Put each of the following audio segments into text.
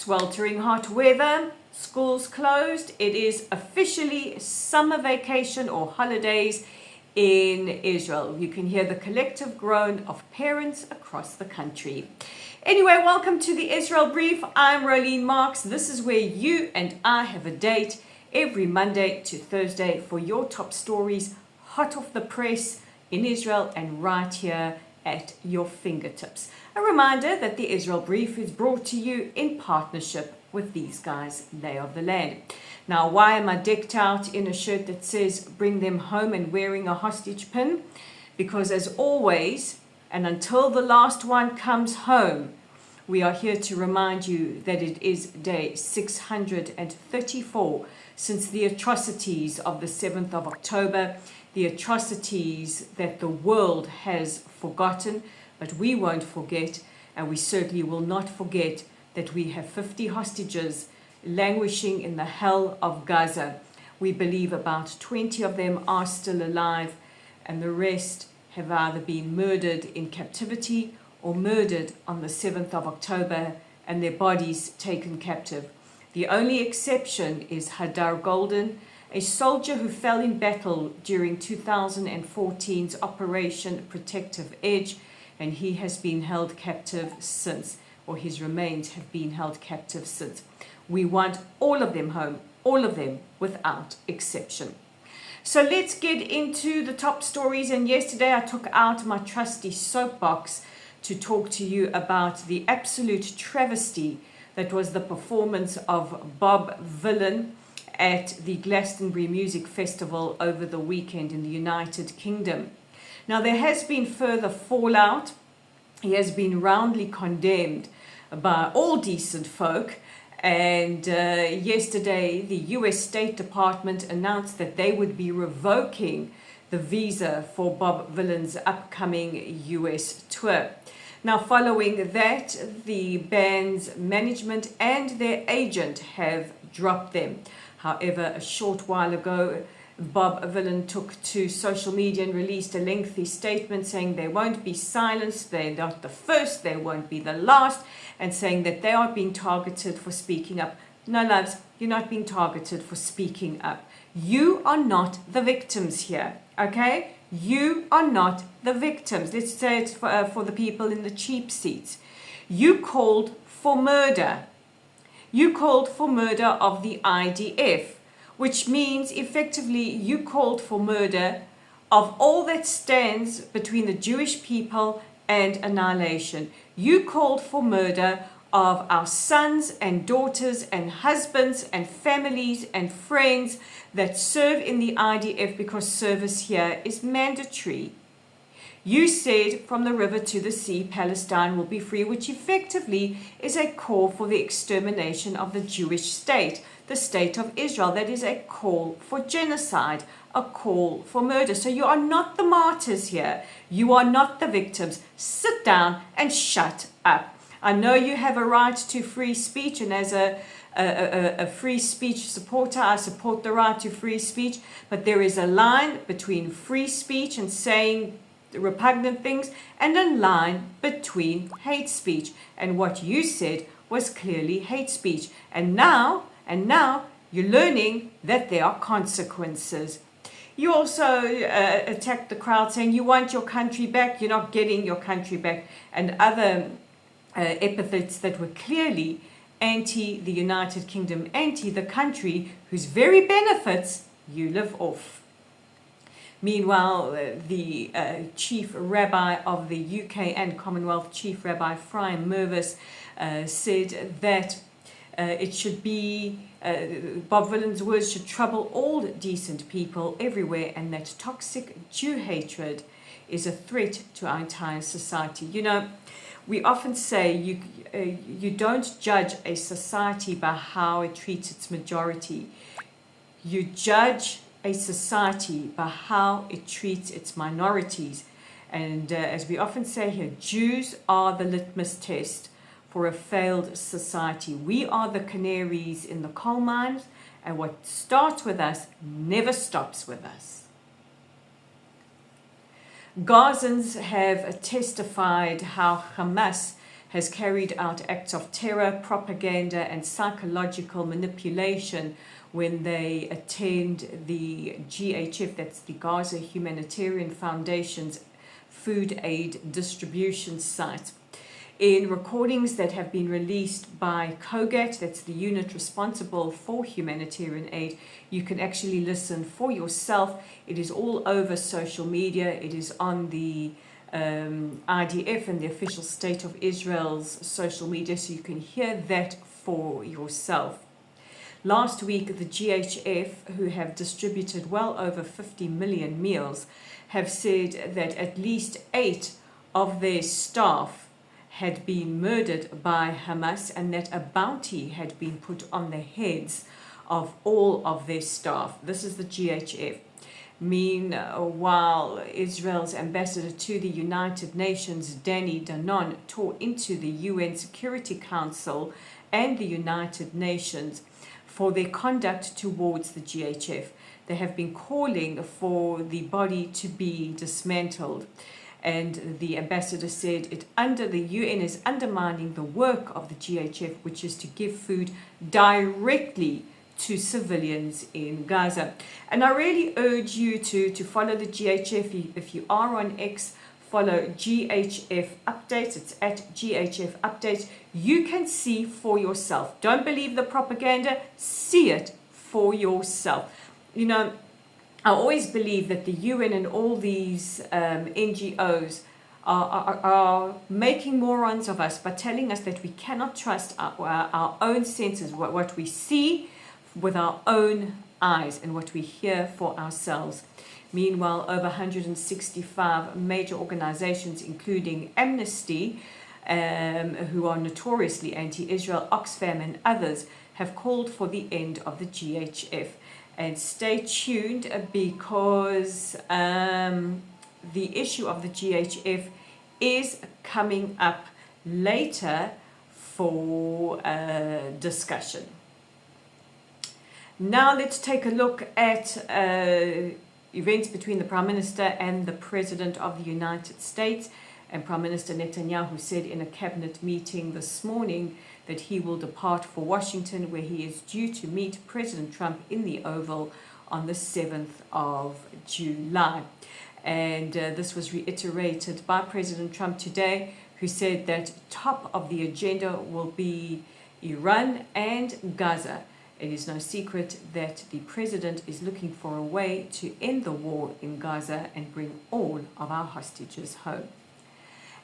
Sweltering hot weather, schools closed. It is officially summer vacation or holidays in Israel. You can hear the collective groan of parents across the country. Anyway, welcome to the Israel Brief. I'm Rolene Marks. This is where you and I have a date every Monday to Thursday for your top stories, hot off the press in Israel and right here at your fingertips. A reminder that the Israel Brief is brought to you in partnership with these guys, they of the land. Now, why am I decked out in a shirt that says bring them home and wearing a hostage pin? Because as always, and until the last one comes home, we are here to remind you that it is day 634 since the atrocities of the 7th of October, the atrocities that the world has forgotten, but we won't forget, and we certainly will not forget that we have 50 hostages languishing in the hell of Gaza. We believe about 20 of them are still alive, and the rest have either been murdered in captivity or murdered on the 7th of October and their bodies taken captive. The only exception is Hadar Golden, a soldier who fell in battle during 2014's Operation Protective Edge, and he has been held captive since, or his remains have been held captive since. We want all of them home, all of them without exception. So let's get into the top stories. And yesterday I took out my trusty soapbox to talk to you about the absolute travesty that was the performance of Bob Vylan at the Glastonbury Music Festival over the weekend in the United Kingdom. Now, there has been further fallout. He has been roundly condemned by all decent folk. And yesterday, the US State Department announced that they would be revoking the visa for Bob Vylan's upcoming US tour. Now, following that, the band's management and their agent have dropped them. However, a short while ago, Bob Vylan took to social media and released a lengthy statement saying they won't be silenced, they're not the first, they won't be the last, and saying that they are being targeted for speaking up. No, loves, you're not being targeted for speaking up. You are not the victims here, okay? You are not the victims. Let's say it for the people in the cheap seats. You called for murder. You called for murder of the IDF, which means effectively you called for murder of all that stands between the Jewish people and annihilation. You called for murder of our sons and daughters and husbands and families and friends that serve in the IDF because service here is mandatory. You said from the river to the sea, Palestine will be free, which effectively is a call for the extermination of the Jewish state, the state of Israel. That is a call for genocide, a call for murder. So you are not the martyrs here. You are not the victims. Sit down and shut up. I know you have a right to free speech, and as a free speech supporter, I support the right to free speech, but there is a line between free speech and saying repugnant things and a line between hate speech, and what you said was clearly hate speech, and now you're learning that there are consequences. You also attacked the crowd saying you want your country back, you're not getting your country back, and other epithets that were clearly anti the United Kingdom, anti the country whose very benefits you live off. Meanwhile, the chief rabbi of the UK and Commonwealth, Chief Rabbi Ephraim Mervis, said that it should be, Bob Vylan's words should trouble all decent people everywhere, and that toxic Jew hatred is a threat to our entire society. You know, we often say you don't judge a society by how it treats its majority. You judge a society by how it treats its minorities. And as we often say here, Jews are the litmus test for a failed society. We are the canaries in the coal mines, and what starts with us never stops with us. Gazans have testified how Hamas has carried out acts of terror, propaganda, and psychological manipulation when they attend the GHF, that's the Gaza Humanitarian Foundation's food aid distribution site. In recordings that have been released by COGAT, that's the unit responsible for humanitarian aid, you can actually listen for yourself. It is all over social media. It is on the IDF and the official State of Israel's social media, so you can hear that for yourself. Last week, the GHF, who have distributed well over 50 million meals, have said that at least 8 of their staff had been murdered by Hamas and that a bounty had been put on the heads of all of their staff. This is the GHF. Meanwhile, Israel's ambassador to the United Nations, Danny Danon, tore into the UN Security Council and the United Nations for their conduct towards the GHF. They have been calling for the body to be dismantled. And the ambassador said the UN is undermining the work of the GHF, which is to give food directly to civilians in Gaza. And I really urge you to follow the GHF. If you are on X, follow GHF Updates. It's at GHF Updates. You can see for yourself. Don't believe the propaganda. See it for yourself. You know, I always believe that the UN and all these NGOs are making morons of us by telling us that we cannot trust our own senses, what we see with our own eyes and what we hear for ourselves. Meanwhile, over 165 major organizations, including Amnesty, who are notoriously anti-Israel, Oxfam and others, have called for the end of the GHF. And stay tuned because the issue of the GHF is coming up later for discussion. Now let's take a look at events between the Prime Minister and the President of the United States. And Prime Minister Netanyahu said in a cabinet meeting this morning that he will depart for Washington, where he is due to meet President Trump in the Oval on the 7th of July. And this was reiterated by President Trump today, who said that top of the agenda will be Iran and Gaza. It is no secret that the president is looking for a way to end the war in Gaza and bring all of our hostages home.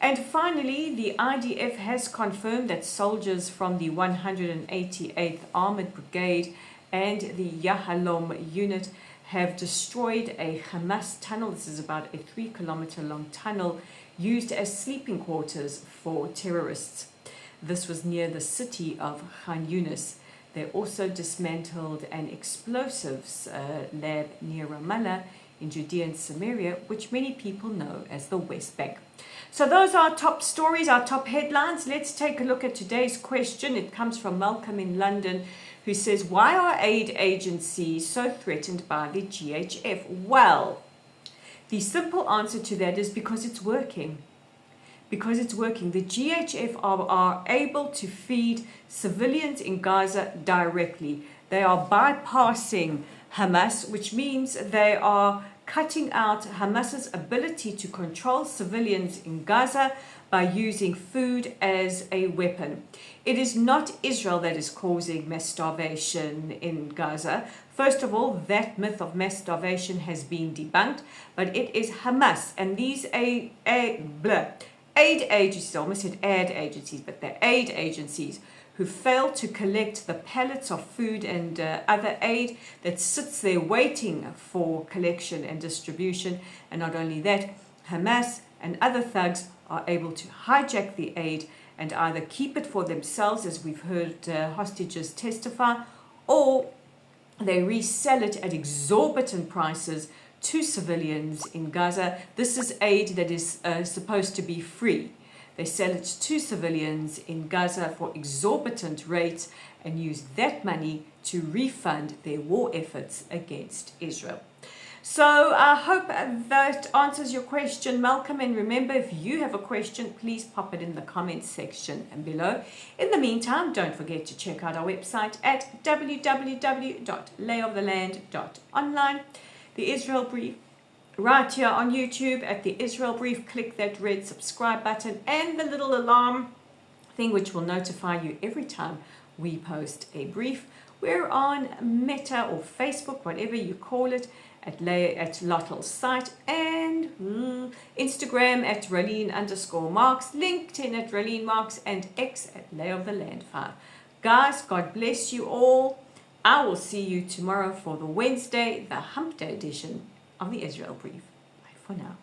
And finally, the IDF has confirmed that soldiers from the 188th Armored Brigade and the Yahalom unit have destroyed a Hamas tunnel. This is about a 3-kilometer long tunnel used as sleeping quarters for terrorists. This was near the city of Khan Yunis. They also dismantled an explosives lab near Ramallah in Judea and Samaria, which many people know as the West Bank. So those are our top stories, our top headlines. Let's take a look at today's question. It comes from Malcolm in London, who says, why are aid agencies so threatened by the GHF? Well, the simple answer to that is because it's working. Because it's working. The GHF are able to feed civilians in Gaza directly. They are bypassing Hamas, which means they are cutting out Hamas's ability to control civilians in Gaza by using food as a weapon. It is not Israel that is causing mass starvation in Gaza. First of all, that myth of mass starvation has been debunked, but it is Hamas and these aid agencies, I almost said ad agencies, but they're aid agencies who fail to collect the pallets of food and other aid that sits there waiting for collection and distribution. And not only that, Hamas and other thugs are able to hijack the aid and either keep it for themselves, as we've heard hostages testify, or they resell it at exorbitant prices to civilians in Gaza. This is aid that is supposed to be free. They sell it to civilians in Gaza for exorbitant rates and use that money to refund their war efforts against Israel. So I hope that answers your question, Malcolm. And remember, if you have a question, please pop it in the comments section below. In the meantime, don't forget to check out our website at www.layoftheland.online. The Israel Brief, right here on YouTube at the Israel Brief. Click that red subscribe button and the little alarm thing which will notify you every time we post a brief. We're on Meta or Facebook, whatever you call it, at Lottel's site, and Instagram at Raleen_Marks, LinkedIn at Raleen Marks, and X at Lay of the Land 5. Guys, God bless you all. I will see you tomorrow for the Wednesday, the Hump Day edition of the Israel Brief. Bye for now.